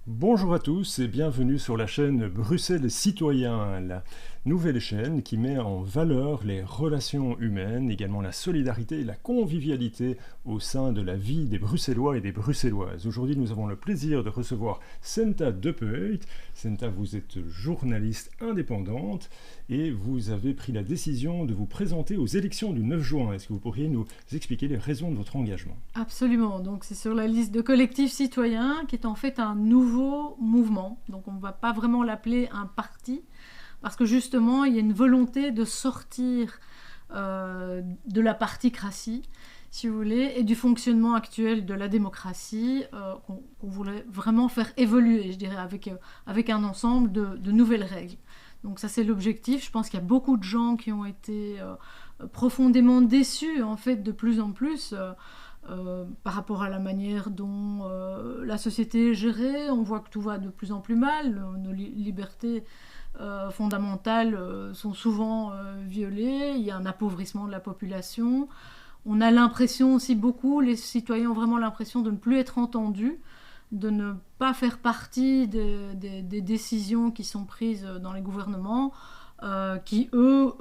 Bonjour à tous et bienvenue sur la chaîne Bruxelles Citoyen, la nouvelle chaîne qui met en valeur les relations humaines, également la solidarité et la convivialité au sein de la vie des Bruxellois et des Bruxelloises. Aujourd'hui, nous avons le plaisir de recevoir Senta Depeut. Senta, vous êtes journaliste indépendante et vous avez pris la décision de vous présenter aux élections du 9 juin. Est-ce que vous pourriez nous expliquer les raisons de votre engagement ? Absolument, donc c'est sur la liste de collectifs citoyens qui est en fait un nouveau mouvement, donc on ne va pas vraiment l'appeler un parti, parce que justement il y a une volonté de sortir de la particratie, si vous voulez, et du fonctionnement actuel de la démocratie qu'on voulait vraiment faire évoluer, je dirais, avec un ensemble de nouvelles règles. Donc ça c'est l'objectif, je pense qu'il y a beaucoup de gens qui ont été profondément déçus en fait de plus en plus par rapport à la manière dont la société est gérée. On voit que tout va de plus en plus mal, nos libertés fondamentales sont souvent violées, il y a un appauvrissement de la population. On a l'impression aussi beaucoup, les citoyens ont vraiment l'impression de ne plus être entendus, de ne pas faire partie des décisions qui sont prises dans les gouvernements, qui eux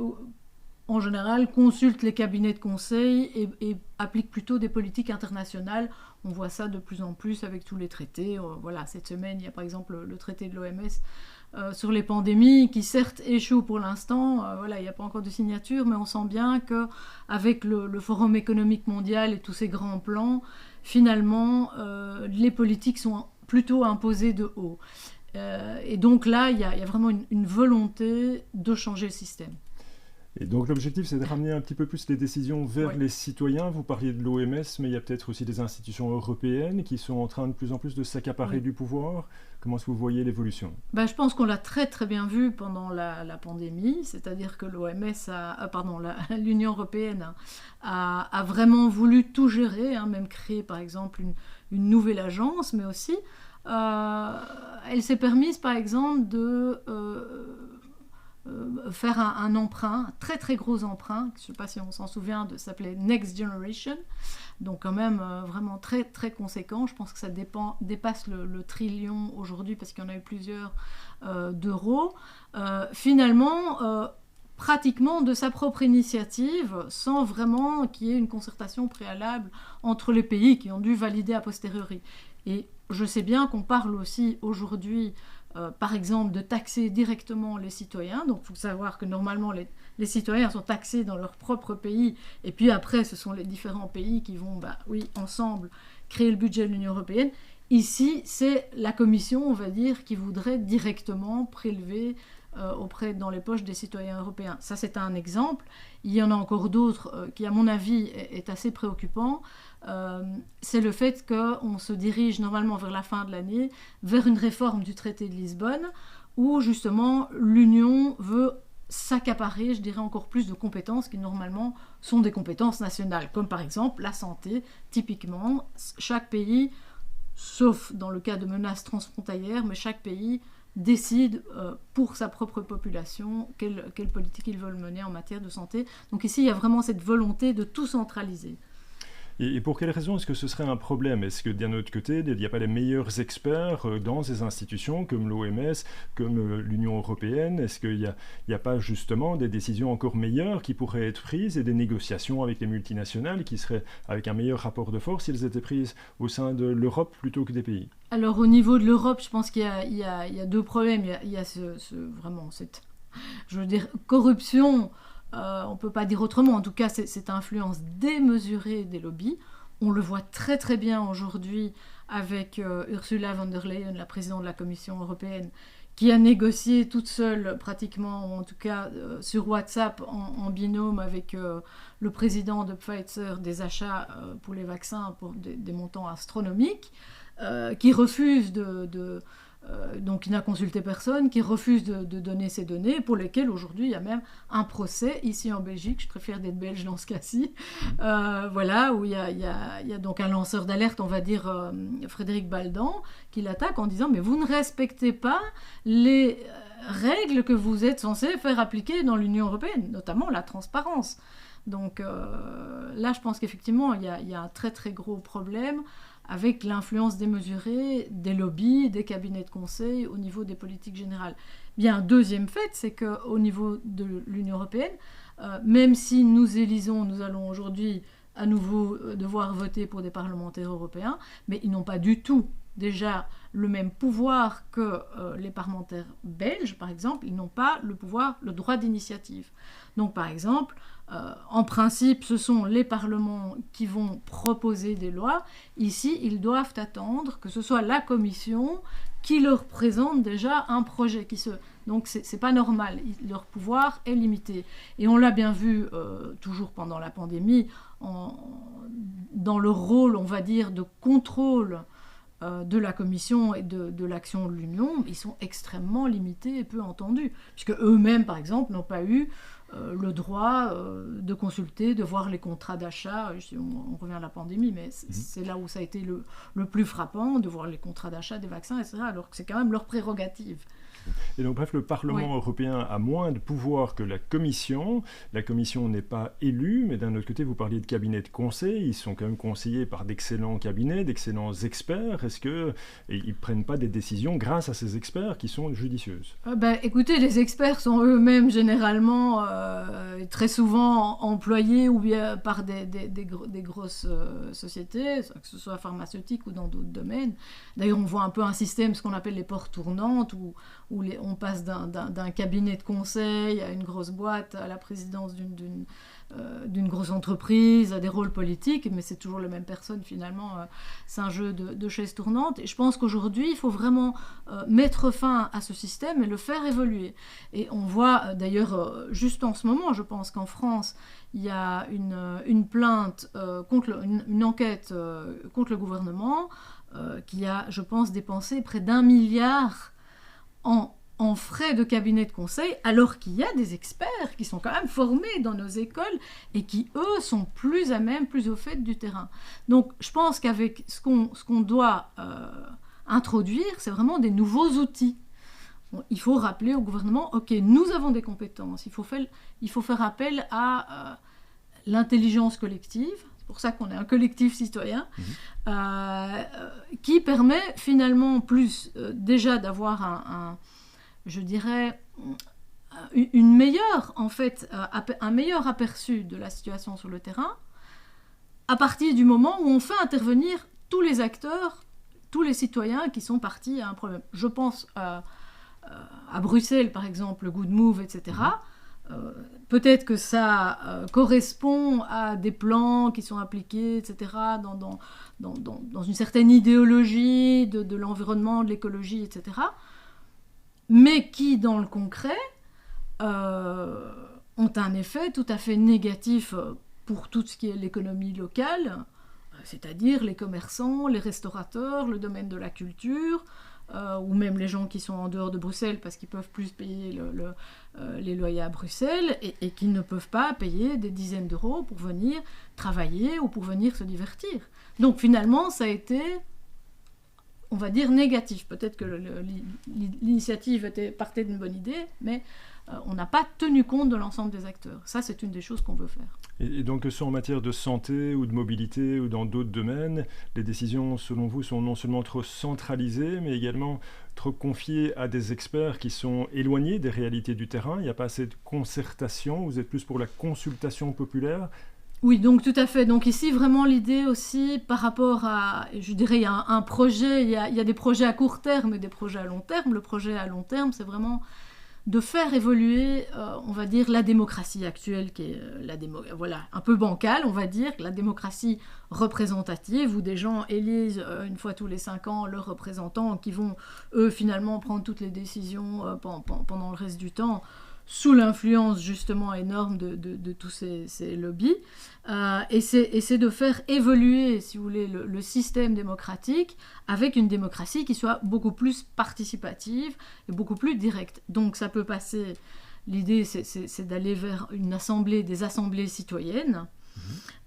en général, consultent les cabinets de conseil et appliquent plutôt des politiques internationales. On voit ça de plus en plus avec tous les traités. Voilà, cette semaine, il y a par exemple le traité de l'OMS sur les pandémies, qui certes échoue pour l'instant. Voilà, il n'y a pas encore de signature, mais on sent bien qu'avec le Forum économique mondial et tous ces grands plans, finalement, les politiques sont plutôt imposées de haut. Et donc là, il y a vraiment une volonté de changer le système. Et donc l'objectif, c'est de ramener un petit peu plus les décisions vers Oui. les citoyens. Vous parliez de l'OMS, mais il y a peut-être aussi des institutions européennes qui sont en train de plus en plus de s'accaparer du pouvoir. Comment est-ce que vous voyez l'évolution ? Je pense qu'on l'a très très bien vu pendant la pandémie, c'est-à-dire que l'Union européenne a vraiment voulu tout gérer, même créer par exemple une nouvelle agence, mais aussi elle s'est permise par exemple de faire un emprunt, un très très gros emprunt, je ne sais pas si on s'en souvient, ça s'appelait Next Generation, donc quand même vraiment très très conséquent. Je pense que ça dépasse le trillion aujourd'hui parce qu'il y en a eu plusieurs d'euros. Finalement, pratiquement de sa propre initiative, sans vraiment qu'il y ait une concertation préalable entre les pays qui ont dû valider a posteriori. Et je sais bien qu'on parle aussi aujourd'hui par exemple, de taxer directement les citoyens. Donc, il faut savoir que normalement, les citoyens sont taxés dans leur propre pays. Et puis après, ce sont les différents pays qui vont, ensemble, créer le budget de l'Union européenne. Ici, c'est la Commission, on va dire, qui voudrait directement prélever dans les poches des citoyens européens. Ça, c'est un exemple. Il y en a encore d'autres qui, à mon avis, est assez préoccupant. C'est le fait qu'on se dirige normalement vers la fin de l'année vers une réforme du traité de Lisbonne où justement l'Union veut s'accaparer, je dirais, encore plus de compétences qui normalement sont des compétences nationales, comme par exemple la santé. Typiquement, chaque pays, sauf dans le cas de menaces transfrontalières, mais chaque pays décide pour sa propre population quelle politique ils veulent mener en matière de santé. Donc ici, il y a vraiment cette volonté de tout centraliser. Et pour quelles raisons est-ce que ce serait un problème ? Est-ce que d'un autre côté, il n'y a pas les meilleurs experts dans ces institutions comme l'OMS, comme l'Union européenne ? Est-ce qu'il n'y a pas justement des décisions encore meilleures qui pourraient être prises et des négociations avec les multinationales qui seraient avec un meilleur rapport de force si elles étaient prises au sein de l'Europe plutôt que des pays ? Alors au niveau de l'Europe, je pense qu'il y a deux problèmes. Il y a vraiment cette, je veux dire, corruption. On ne peut pas dire autrement, en tout cas cette influence démesurée des lobbies. On le voit très très bien aujourd'hui avec Ursula von der Leyen, la présidente de la Commission européenne, qui a négocié toute seule pratiquement, ou en tout cas sur WhatsApp en binôme avec le président de Pfizer des achats pour les vaccins pour des montants astronomiques, qui refuse donc il n'a consulté personne, qui refuse de donner ces données, pour lesquelles aujourd'hui il y a même un procès ici en Belgique. Je préfère d'être belge dans ce cas-ci. Voilà, où il y a donc un lanceur d'alerte, on va dire Frédéric Baldan, qui l'attaque en disant « Mais vous ne respectez pas les règles que vous êtes censés faire appliquer dans l'Union européenne, notamment la transparence. » Donc là, je pense qu'effectivement, il y a un très très gros problème. avec l'influence démesurée des lobbies, des cabinets de conseil au niveau des politiques générales. Bien, un deuxième fait, c'est qu'au niveau de l'Union européenne, même si nous allons aujourd'hui à nouveau devoir voter pour des parlementaires européens, mais ils n'ont pas du tout déjà le même pouvoir que les parlementaires belges, par exemple. Ils n'ont pas le droit d'initiative. Donc, par exemple, en principe, ce sont les parlements qui vont proposer des lois. Ici, ils doivent attendre que ce soit la Commission qui leur présente déjà un projet. Donc, c'est pas normal. Leur pouvoir est limité. Et on l'a bien vu toujours pendant la pandémie, dans le rôle, on va dire, de contrôle de la Commission et de l'action de l'Union, ils sont extrêmement limités et peu entendus, puisque eux-mêmes, par exemple, n'ont pas eu le droit de consulter, de voir les contrats d'achat. On revient à la pandémie, mais c'est là où ça a été le plus frappant, de voir les contrats d'achat des vaccins, etc., alors que c'est quand même leur prérogative. Et donc, bref, le Parlement européen a moins de pouvoir que la Commission. La Commission n'est pas élue, mais d'un autre côté, vous parliez de cabinets de conseil. Ils sont quand même conseillés par d'excellents cabinets, d'excellents experts. Est-ce qu'ils ne prennent pas des décisions grâce à ces experts qui sont judicieuses ? Écoutez, les experts sont eux-mêmes généralement très souvent employés ou bien par des grosses sociétés, que ce soit pharmaceutiques ou dans d'autres domaines. D'ailleurs, on voit un peu un système, ce qu'on appelle les portes tournantes, où on passe d'un cabinet de conseil à une grosse boîte, à la présidence d'une grosse entreprise, à des rôles politiques, mais c'est toujours la même personne finalement. C'est un jeu de chaises tournantes. Et je pense qu'aujourd'hui, il faut vraiment mettre fin à ce système et le faire évoluer. Et on voit d'ailleurs, juste en ce moment, je pense qu'en France, il y a une plainte, une enquête contre le gouvernement qui a, je pense, dépensé près d'1 milliard en frais de cabinet de conseil, alors qu'il y a des experts qui sont quand même formés dans nos écoles et qui, eux, sont plus à même, plus au fait du terrain. Donc, je pense qu'avec ce qu'on doit introduire, c'est vraiment des nouveaux outils. Bon, il faut rappeler au gouvernement, ok, nous avons des compétences, il faut faire appel à l'intelligence collective. C'est pour ça qu'on est un collectif citoyen, qui permet finalement plus déjà d'avoir je dirais, une meilleure, en fait, un meilleur aperçu de la situation sur le terrain, à partir du moment où on fait intervenir tous les acteurs, tous les citoyens qui sont partis à un problème. Je pense à Bruxelles, par exemple, le Good Move, etc., peut-être que ça correspond à des plans qui sont appliqués, etc., dans une certaine idéologie de l'environnement, de l'écologie, etc., mais qui, dans le concret, ont un effet tout à fait négatif pour tout ce qui est l'économie locale, c'est-à-dire les commerçants, les restaurateurs, le domaine de la culture, ou même les gens qui sont en dehors de Bruxelles parce qu'ils ne peuvent plus payer les loyers à Bruxelles et qui ne peuvent pas payer des dizaines d'euros pour venir travailler ou pour venir se divertir. Donc finalement, ça a été, on va dire, négatif. Peut-être que l'initiative partait d'une bonne idée, mais on n'a pas tenu compte de l'ensemble des acteurs. Ça, c'est une des choses qu'on veut faire. Et donc, que ce soit en matière de santé ou de mobilité ou dans d'autres domaines, les décisions, selon vous, sont non seulement trop centralisées, mais également trop confiées à des experts qui sont éloignés des réalités du terrain. Il n'y a pas assez de concertation. Vous êtes plus pour la consultation populaire. Oui, donc tout à fait. Donc ici, vraiment l'idée aussi par rapport à, je dirais, il y a un projet, il y a des projets à court terme et des projets à long terme. Le projet à long terme, c'est vraiment de faire évoluer, on va dire, la démocratie actuelle, qui est un peu bancale, on va dire, la démocratie représentative, où des gens élisent une fois tous les 5 ans leurs représentants qui vont, eux, finalement, prendre toutes les décisions pendant le reste du temps, sous l'influence justement énorme de tous ces lobbies, et c'est de faire évoluer, si vous voulez, le système démocratique avec une démocratie qui soit beaucoup plus participative et beaucoup plus directe. Donc ça peut passer, l'idée c'est d'aller vers des assemblées citoyennes,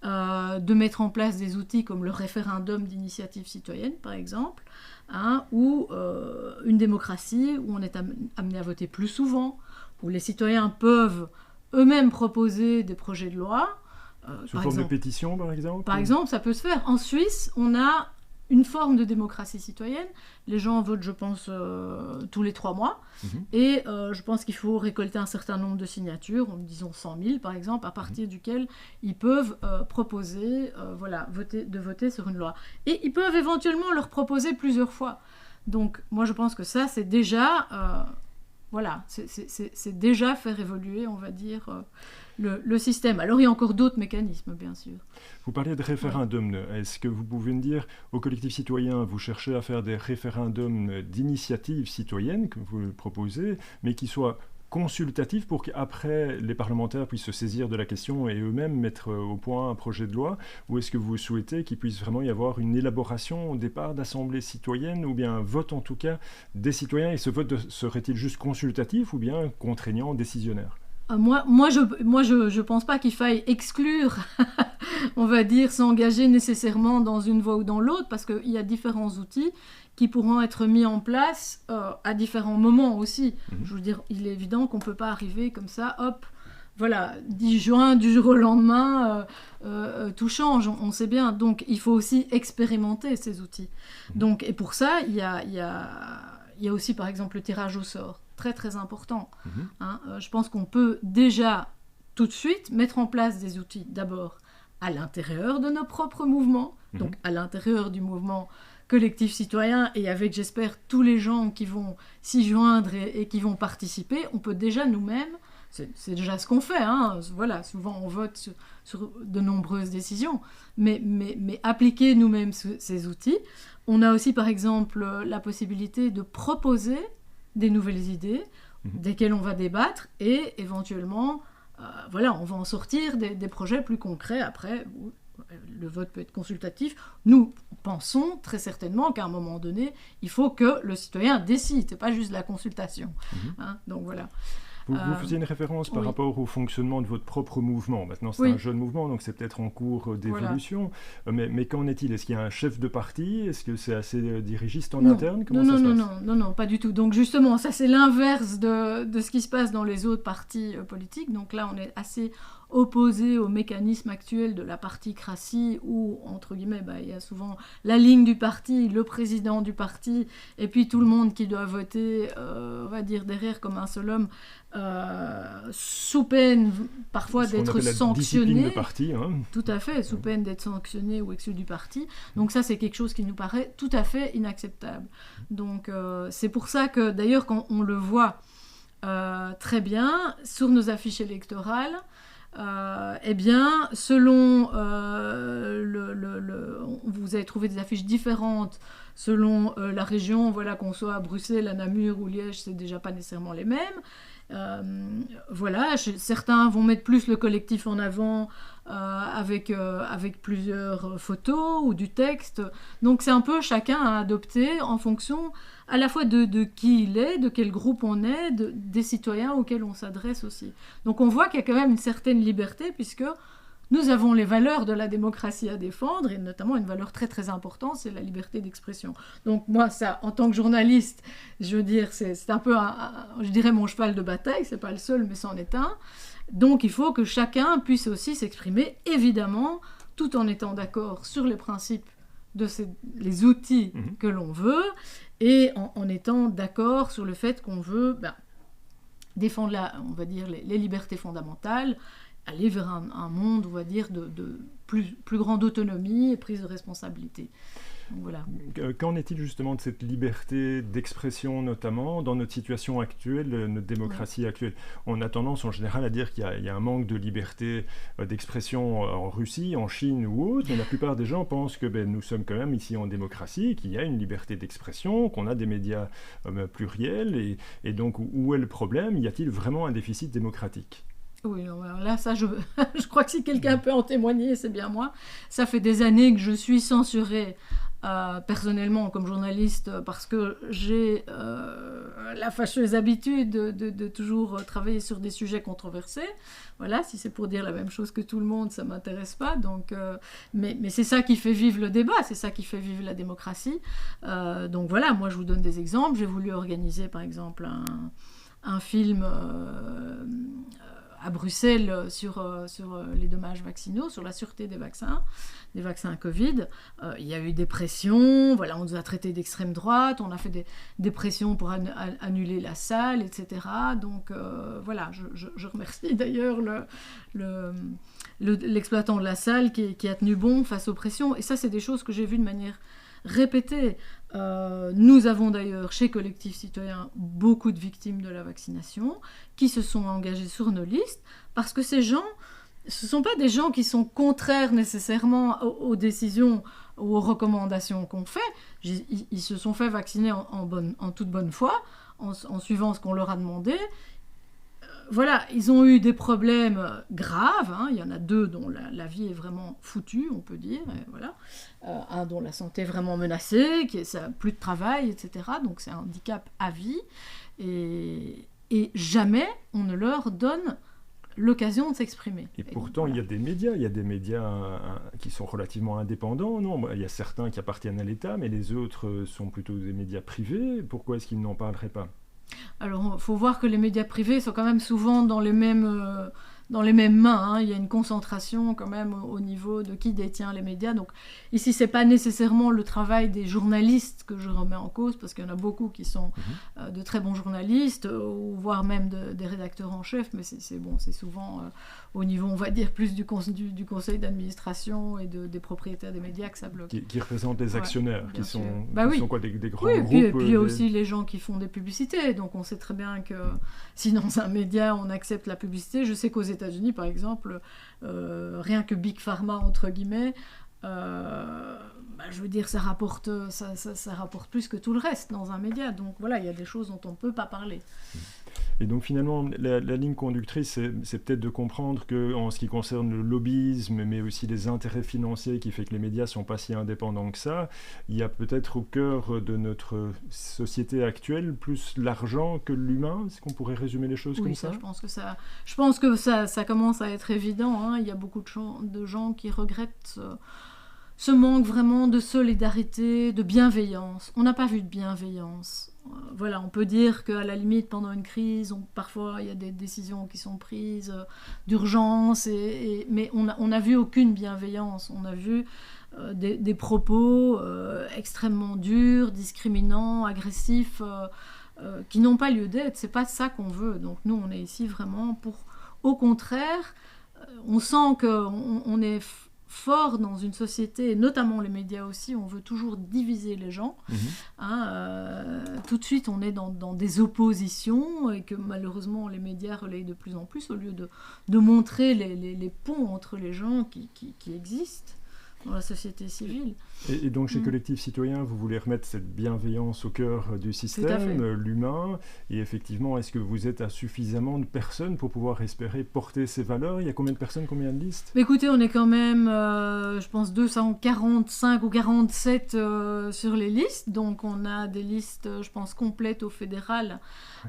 de mettre en place des outils comme le référendum d'initiative citoyenne par exemple, ou une démocratie où on est amené à voter plus souvent, où les citoyens peuvent eux-mêmes proposer des projets de loi. Sous forme de pétition, par exemple ? Par exemple, ça peut se faire. En Suisse, on a une forme de démocratie citoyenne. Les gens votent, je pense, tous les 3 mois. Et je pense qu'il faut récolter un certain nombre de signatures, disons 100 000 par exemple, à partir duquel ils peuvent proposer de voter sur une loi. Et ils peuvent éventuellement leur proposer plusieurs fois. Donc moi je pense que ça c'est déjà... c'est déjà faire évoluer, on va dire, le système. Alors il y a encore d'autres mécanismes, bien sûr. Vous parliez de référendum. Est-ce que vous pouvez me dire, au collectif citoyen, vous cherchez à faire des référendums d'initiative citoyenne, que vous proposez, mais qui soient consultatifs pour qu'après les parlementaires puissent se saisir de la question et eux-mêmes mettre au point un projet de loi, ou est-ce que vous souhaitez qu'il puisse vraiment y avoir une élaboration au départ d'assemblées citoyennes, ou bien un vote en tout cas des citoyens, et ce vote serait-il juste consultatif ou bien contraignant, décisionnaire? Moi, je pense pas qu'il faille exclure, on va dire, s'engager nécessairement dans une voie ou dans l'autre, parce qu'il y a différents outils qui pourront être mis en place à différents moments aussi. Je veux dire, il est évident qu'on ne peut pas arriver comme ça, hop, voilà, 10 juin, du jour au lendemain, tout change, on sait bien. Donc, il faut aussi expérimenter ces outils. Donc, et pour ça, il y a aussi, par exemple, le tirage au sort, très, très important. Je pense qu'on peut déjà, tout de suite, mettre en place des outils, d'abord, à l'intérieur de nos propres mouvements, donc à l'intérieur du mouvement collectif citoyen, et avec, j'espère, tous les gens qui vont s'y joindre et qui vont participer, on peut déjà nous-mêmes, c'est déjà ce qu'on fait, voilà, souvent on vote sur de nombreuses décisions, mais appliquer nous-mêmes ces outils. On a aussi, par exemple, la possibilité de proposer des nouvelles idées, desquelles on va débattre, et éventuellement, on va en sortir des projets plus concrets après. Le vote peut être consultatif. Nous pensons très certainement qu'à un moment donné, il faut que le citoyen décide, c'est pas juste la consultation. Donc voilà. Vous faisiez une référence par rapport au fonctionnement de votre propre mouvement. Maintenant, c'est un jeune mouvement, donc c'est peut-être en cours d'évolution. Voilà. Mais qu'en est-il? Est-ce qu'il y a un chef de parti? Est-ce que c'est assez dirigiste en interne? Comment ça se passe? Non, pas du tout. Donc justement, ça c'est l'inverse de ce qui se passe dans les autres partis politiques. Donc là, on est assez opposé au mécanisme actuel de la particratie où, entre guillemets, il y a souvent la ligne du parti, le président du parti, et puis tout le monde qui doit voter, on va dire, derrière comme un seul homme, sous peine parfois d'être sanctionné. De parti, Tout à fait, sous peine d'être sanctionné ou exclu du parti. Donc ça, c'est quelque chose qui nous paraît tout à fait inacceptable. Donc c'est pour ça que, d'ailleurs, quand on le voit très bien sur nos affiches électorales, selon vous avez trouvé des affiches différentes selon la région, voilà, qu'on soit à Bruxelles, à Namur ou Liège, c'est déjà pas nécessairement les mêmes. Certains vont mettre plus le collectif en avant avec plusieurs photos ou du texte. Donc c'est un peu chacun à adopter en fonction à la fois de qui il est, de quel groupe on est, des citoyens auxquels on s'adresse aussi. Donc on voit qu'il y a quand même une certaine liberté puisque nous avons les valeurs de la démocratie à défendre, et notamment une valeur très très importante, c'est la liberté d'expression. Donc moi, ça, en tant que journaliste, je veux dire, c'est un peu, je dirais, mon cheval de bataille, c'est pas le seul, mais c'en est un. Donc il faut que chacun puisse aussi s'exprimer, évidemment, tout en étant d'accord sur les principes les outils que l'on veut, et en étant d'accord sur le fait qu'on veut défendre, on va dire, les libertés fondamentales, aller vers un monde, on va dire, de plus grande autonomie et prise de responsabilité. Donc, voilà. Qu'en est-il justement de cette liberté d'expression, notamment dans notre situation actuelle, notre démocratie actuelle? On a tendance en général à dire qu'il y a un manque de liberté d'expression en Russie, en Chine ou autre, mais la plupart des gens pensent que nous sommes quand même ici en démocratie, qu'il y a une liberté d'expression, qu'on a des médias pluriels, et donc où est le problème? Y a-t-il vraiment un déficit démocratique? Oui, alors là, ça, je crois que si quelqu'un peut en témoigner, c'est bien moi. Ça fait des années que je suis censurée personnellement comme journaliste parce que j'ai la fâcheuse habitude de toujours travailler sur des sujets controversés. Voilà, si c'est pour dire la même chose que tout le monde, ça ne m'intéresse pas. Donc, mais c'est ça qui fait vivre le débat, c'est ça qui fait vivre la démocratie. Donc voilà, moi je vous donne des exemples. J'ai voulu organiser par exemple un film à Bruxelles sur les dommages vaccinaux, sur la sûreté des vaccins Covid. Il y a eu des pressions, voilà, on nous a traités d'extrême droite, on a fait des pressions pour annuler la salle, etc. Donc voilà, je remercie d'ailleurs l'exploitant de la salle qui a tenu bon face aux pressions. Et ça, c'est des choses que j'ai vues de manière répétée. Nous avons d'ailleurs chez Collectif Citoyen beaucoup de victimes de la vaccination qui se sont engagées sur nos listes parce que ces gens, ce ne sont pas des gens qui sont contraires nécessairement aux décisions ou aux recommandations qu'on fait. Ils se sont fait vacciner en toute bonne foi, en suivant ce qu'on leur a demandé. Voilà, ils ont eu des problèmes graves, hein. Il y en a 2 dont la vie est vraiment foutue, on peut dire, et voilà. Un dont la santé est vraiment menacée, ça n'a plus de travail, etc. Donc c'est un handicap à vie, et jamais on ne leur donne l'occasion de s'exprimer. Et pourtant, voilà. Il y a des médias qui sont relativement indépendants, non ? Il y a certains qui appartiennent à l'État, mais les autres sont plutôt des médias privés. Pourquoi est-ce qu'ils n'en parleraient pas ? Alors, il faut voir que les médias privés sont quand même souvent dans les mêmes mains, hein. Il y a une concentration quand même au niveau de qui détient les médias. Donc ici, c'est pas nécessairement le travail des journalistes que je remets en cause, parce qu'il y en a beaucoup qui sont de très bons journalistes, ou voire même des rédacteurs en chef, mais c'est souvent au niveau, on va dire, plus du conseil d'administration et des propriétaires des médias que ça bloque. Qui représentent les actionnaires, qui sont quoi, des grands groupes. Et puis il y a aussi les gens qui font des publicités. Donc on sait très bien que si dans un média on accepte la publicité, je sais qu'aux États-Unis par exemple, rien que Big Pharma entre guillemets, je veux dire, ça rapporte plus que tout le reste dans un média. Donc voilà, il y a des choses dont on ne peut pas parler. Et donc finalement, la ligne conductrice, c'est peut-être de comprendre qu'en ce qui concerne le lobbyisme, mais aussi les intérêts financiers qui fait que les médias ne sont pas si indépendants que ça, il y a peut-être au cœur de notre société actuelle plus l'argent que l'humain. Est-ce qu'on pourrait résumer les choses comme ça ? Je pense que ça commence à être évident, hein. Il y a beaucoup de gens qui regrettent ce manque vraiment de solidarité, de bienveillance. On n'a pas vu de bienveillance. Voilà, on peut dire qu'à la limite, pendant une crise, parfois il y a des décisions qui sont prises d'urgence, mais on n'a vu aucune bienveillance. On a vu des propos extrêmement durs, discriminants, agressifs, qui n'ont pas lieu d'être. C'est pas ça qu'on veut. Donc nous, on est ici vraiment pour... Au contraire, on sent qu'on est fort dans une société, et notamment les médias aussi, on veut toujours diviser les gens. Tout de suite, on est dans des oppositions, et que malheureusement, les médias relayent de plus en plus, au lieu de montrer les ponts entre les gens qui existent dans la société civile. Et donc, chez Collectif Citoyen, vous voulez remettre cette bienveillance au cœur du système, l'humain, et effectivement, est-ce que vous êtes à suffisamment de personnes pour pouvoir espérer porter ces valeurs ? Il y a combien de personnes, combien de listes ? Écoutez, on est quand même, je pense, 245 ou 47 sur les listes, donc on a des listes, je pense, complètes au fédéral.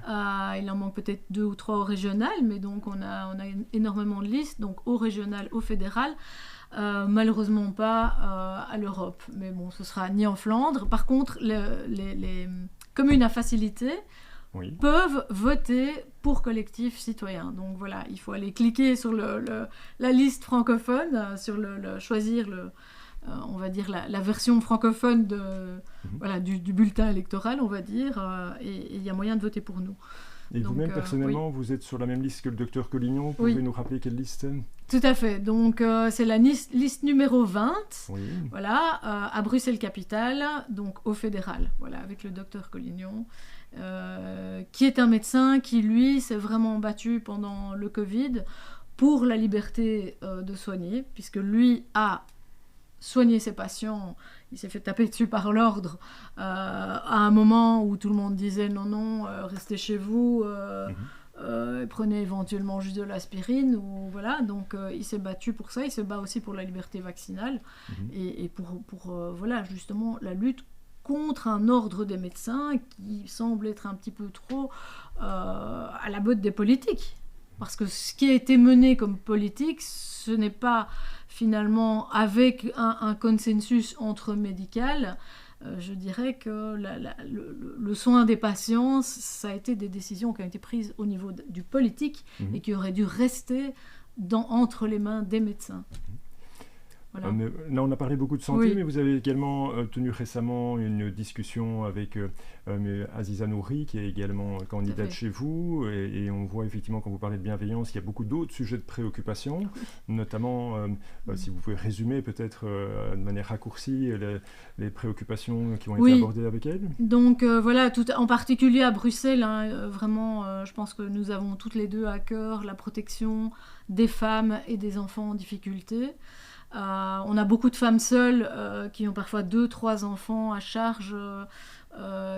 Il en manque peut-être 2 ou 3 au régional, mais donc on a énormément de listes, donc au régional, au fédéral. Malheureusement pas à l'Europe, mais bon, ce sera ni en Flandre. Par contre, les communes à facilité peuvent voter pour Collectif Citoyen. Donc voilà, il faut aller cliquer sur la liste francophone, choisir on va dire la version francophone du bulletin électoral, on va dire, et il y a moyen de voter pour nous. Et donc, vous-même, personnellement, vous êtes sur la même liste que le docteur Collignon. Vous pouvez nous rappeler quelle liste c'est ? Tout à fait. Donc, c'est la liste numéro 20, voilà, à Bruxelles-Capitale, donc au fédéral, voilà, avec le docteur Collignon, qui est un médecin qui, lui, s'est vraiment battu pendant le Covid pour la liberté de soigner, puisque lui a soigné ses patients. Il s'est fait taper dessus par l'ordre à un moment où tout le monde disait non, restez chez vous, prenez éventuellement juste de l'aspirine, ou voilà. Donc il s'est battu pour ça. Il se bat aussi pour la liberté vaccinale et pour voilà, justement la lutte contre un ordre des médecins qui semble être un petit peu trop à la botte des politiques. Parce que ce qui a été mené comme politique, ce n'est pas finalement avec un consensus entre médical, je dirais que le soin des patients, ça a été des décisions qui ont été prises au niveau du politique et qui auraient dû rester entre les mains des médecins. Voilà. Là, on a parlé beaucoup de santé, Oui. mais vous avez également tenu récemment une discussion avec Aziza Nouri, qui est également candidate chez vous, et on voit effectivement, quand vous parlez de bienveillance, qu'il y a beaucoup d'autres sujets de préoccupation, notamment, si vous pouvez résumer peut-être de manière raccourcie les préoccupations qui ont été abordées avec elle. Donc voilà, en particulier à Bruxelles, vraiment, je pense que nous avons toutes les deux à cœur la protection des femmes et des enfants en difficulté. On a beaucoup de femmes seules qui ont parfois 2-3 enfants à charge,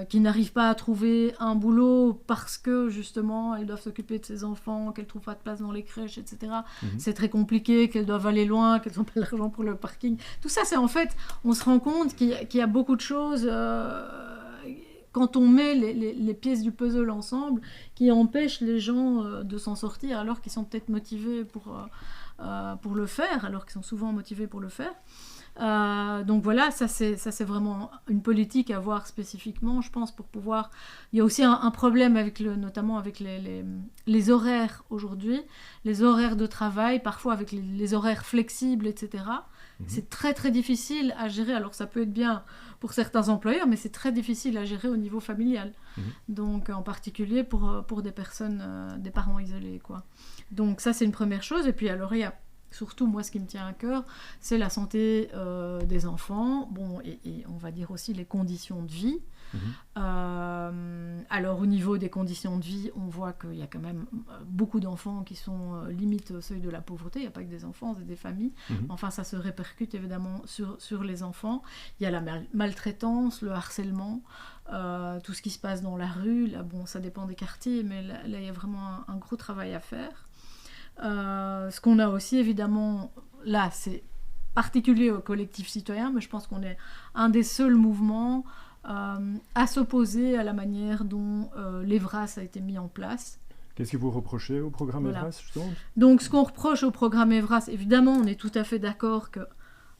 qui n'arrivent pas à trouver un boulot parce que justement elles doivent s'occuper de ces enfants, qu'elles ne trouvent pas de place dans les crèches, etc. C'est très compliqué, qu'elles doivent aller loin, qu'elles n'ont pas l'argent pour le parking. Tout ça, c'est en fait, on se rend compte qu'il y a beaucoup de choses quand on met les pièces du puzzle ensemble qui empêchent les gens de s'en sortir alors qu'ils sont peut-être motivés pour le faire, alors qu'ils sont souvent motivés pour le faire. Donc voilà, ça c'est vraiment une politique à voir spécifiquement, je pense, pour pouvoir... Il y a aussi un problème notamment avec les horaires aujourd'hui, les horaires de travail, parfois avec les horaires flexibles, etc. C'est très très difficile à gérer, alors ça peut être bien pour certains employeurs, mais c'est très difficile à gérer au niveau familial. Donc en particulier pour des personnes, des parents isolés, quoi. Donc ça c'est une première chose, et puis alors il y a surtout, moi, ce qui me tient à cœur, c'est la santé des enfants, et on va dire aussi les conditions de vie. Alors, au niveau des conditions de vie, on voit qu'il y a quand même beaucoup d'enfants qui sont limite au seuil de la pauvreté. Il n'y a pas que des enfants, c'est des familles. Enfin, ça se répercute évidemment sur les enfants. Il y a la maltraitance, le harcèlement, tout ce qui se passe dans la rue. Là, ça dépend des quartiers, mais là il y a vraiment un gros travail à faire. Ce qu'on a aussi évidemment là, c'est particulier au collectif citoyen, mais je pense qu'on est un des seuls mouvements à s'opposer à la manière dont l'EVRAS a été mis en place. Qu'est-ce que vous reprochez au programme EVRAS, justement ? Donc ce qu'on reproche au programme EVRAS, évidemment on est tout à fait d'accord que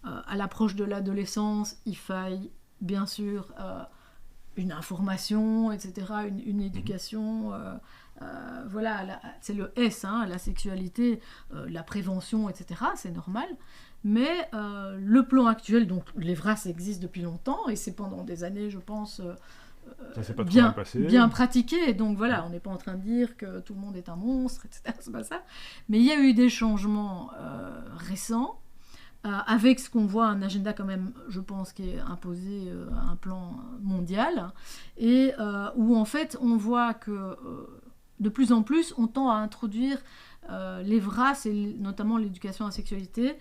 à l'approche de l'adolescence, il faille bien sûr une information, etc., une éducation... voilà, c'est le S, la sexualité, la prévention, etc., c'est normal. Mais le plan actuel, donc l'EVRAS existe depuis longtemps, et c'est pendant des années, je pense, bien pratiqué. Donc voilà, on n'est pas en train de dire que tout le monde est un monstre, etc., c'est pas ça. Mais il y a eu des changements récents, avec ce qu'on voit, un agenda quand même, je pense, qui est imposé à un plan mondial, et où en fait, on voit que... de plus en plus, on tend à introduire l'EVRAS et notamment l'éducation à la sexualité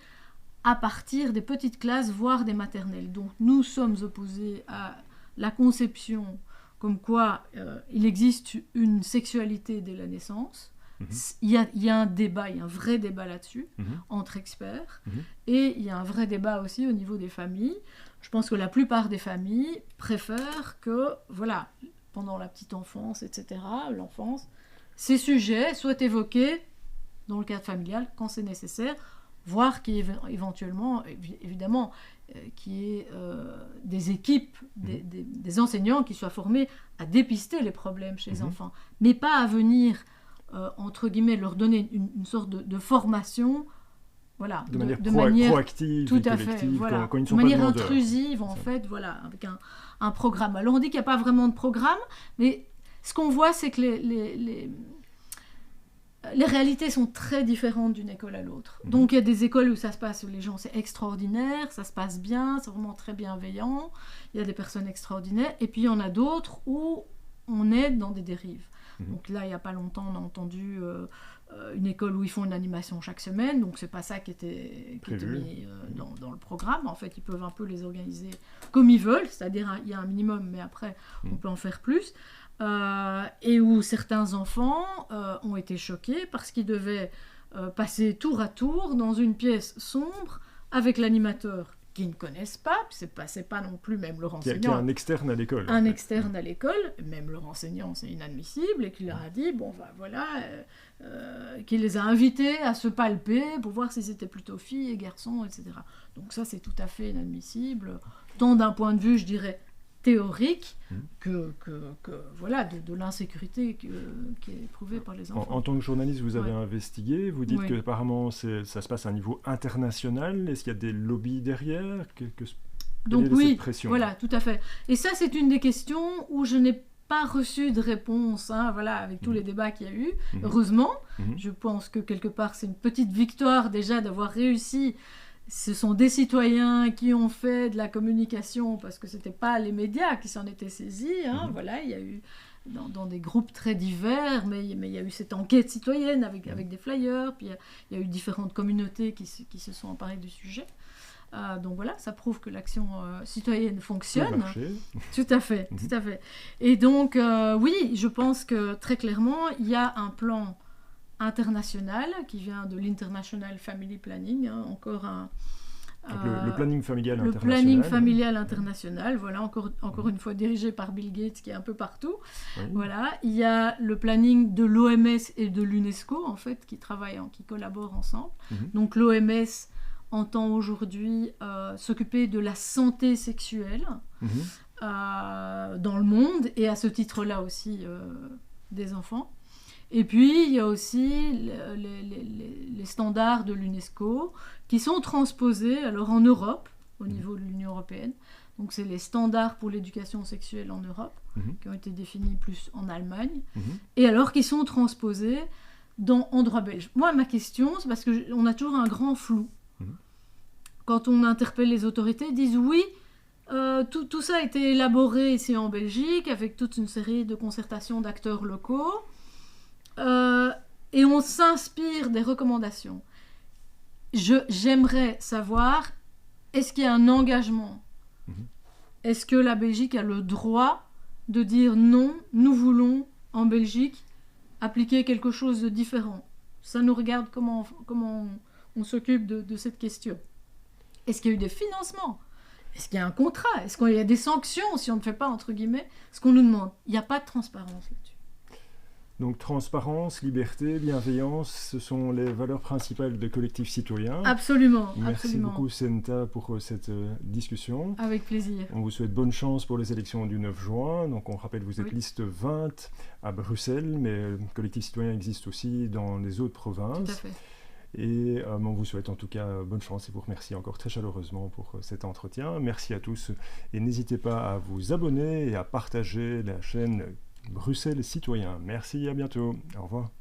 à partir des petites classes, voire des maternelles. Donc nous sommes opposés à la conception comme quoi il existe une sexualité dès la naissance. Il y a un débat, il y a un vrai débat là-dessus, entre experts, et il y a un vrai débat aussi au niveau des familles. Je pense que la plupart des familles préfèrent que, voilà, pendant la petite enfance, etc., l'enfance, ces sujets soient évoqués dans le cadre familial quand c'est nécessaire, voire qu'il y ait éventuellement, évidemment, qu'il y ait des équipes, des enseignants qui soient formés à dépister les problèmes chez les enfants, mais pas à venir, entre guillemets, leur donner une sorte de formation, voilà, de manière proactive, tout à fait, voilà, quand ils ne sont de manière pas demandeurs. intrusive, en fait, voilà, avec un programme. Alors on dit qu'il n'y a pas vraiment de programme, mais ce qu'on voit, c'est que les réalités sont très différentes d'une école à l'autre. Donc il y a des écoles où ça se passe, où les gens, c'est extraordinaire, ça se passe bien, c'est vraiment très bienveillant, il y a des personnes extraordinaires, et puis il y en a d'autres où on est dans des dérives. Donc là, il n'y a pas longtemps, on a entendu une école où ils font une animation chaque semaine, donc c'est pas ça qui était mis dans le programme. En fait, ils peuvent un peu les organiser comme ils veulent, c'est-à-dire il y a un minimum, mais après, on peut en faire plus. Et où certains enfants ont été choqués parce qu'ils devaient passer tour à tour dans une pièce sombre avec l'animateur qu'ils ne connaissent pas, c'est pas non plus même leur enseignant. Qui est un externe à l'école. Un externe à l'école, même leur enseignant, c'est inadmissible, et qui leur a dit, qu'il les a invités à se palper pour voir si c'était plutôt filles et garçons, etc. Donc ça, c'est tout à fait inadmissible, tant d'un point de vue, je dirais, théorique voilà, de l'insécurité qui est éprouvée par les enfants. En tant que journaliste, vous avez investigué, vous dites Oui. qu'apparemment ça se passe à un niveau international. Est-ce qu'il y a des lobbies derrière? Donc Quelle est cette pression? voilà, tout à fait. Et ça, c'est une des questions où je n'ai pas reçu de réponse, voilà, avec tous les débats qu'il y a eu. Heureusement, je pense que quelque part, c'est une petite victoire déjà d'avoir réussi. Ce sont des citoyens qui ont fait de la communication parce que ce n'étaient pas les médias qui s'en étaient saisis. Voilà, il y a eu dans des groupes très divers, mais il y a eu cette enquête citoyenne avec des flyers, puis il y a eu différentes communautés qui se sont emparées du sujet. Donc voilà, ça prouve que l'action citoyenne fonctionne. Tout à fait, tout à fait. Et donc, oui, je pense que très clairement, il y a un plan international qui vient de l'International Family Planning, encore un... Donc le planning familial international. Le planning familial international, voilà, encore une fois dirigé par Bill Gates, qui est un peu partout. Oui. Voilà. Il y a le planning de l'OMS et de l'UNESCO, en fait, qui travaillent, qui collaborent ensemble. Donc l'OMS entend aujourd'hui s'occuper de la santé sexuelle dans le monde, et à ce titre-là aussi des enfants. Et puis, il y a aussi les standards de l'UNESCO qui sont transposés alors en Europe, au niveau de l'Union européenne. Donc, c'est les standards pour l'éducation sexuelle en Europe, qui ont été définis plus en Allemagne, et alors qui sont transposés en droit belge. Moi, ma question, c'est parce qu'on a toujours un grand flou. Quand on interpelle les autorités, ils disent oui, tout ça a été élaboré ici en Belgique, avec toute une série de concertations d'acteurs locaux. Et on s'inspire des recommandations. J'aimerais savoir, est-ce qu'il y a un engagement? Est-ce que la Belgique a le droit de dire non, nous voulons en Belgique appliquer quelque chose de différent? Ça nous regarde comment on s'occupe de cette question. Est-ce qu'il y a eu des financements? Est-ce qu'il y a un contrat? Est-ce qu'il y a des sanctions si on ne fait pas, entre guillemets, ce qu'on nous demande? Il n'y a pas de transparence là-dessus. Donc transparence, liberté, bienveillance, ce sont les valeurs principales de Collectif Citoyen. Absolument. Merci beaucoup Senta pour cette discussion. Avec plaisir. On vous souhaite bonne chance pour les élections du 9 juin. Donc on rappelle, vous êtes liste 20 à Bruxelles, mais Collectif Citoyen existe aussi dans les autres provinces. Tout à fait. Et on vous souhaite en tout cas bonne chance et vous remercie encore très chaleureusement pour cet entretien. Merci à tous et n'hésitez pas à vous abonner et à partager la chaîne Bruxelles Citoyen. Merci, à bientôt. Au revoir.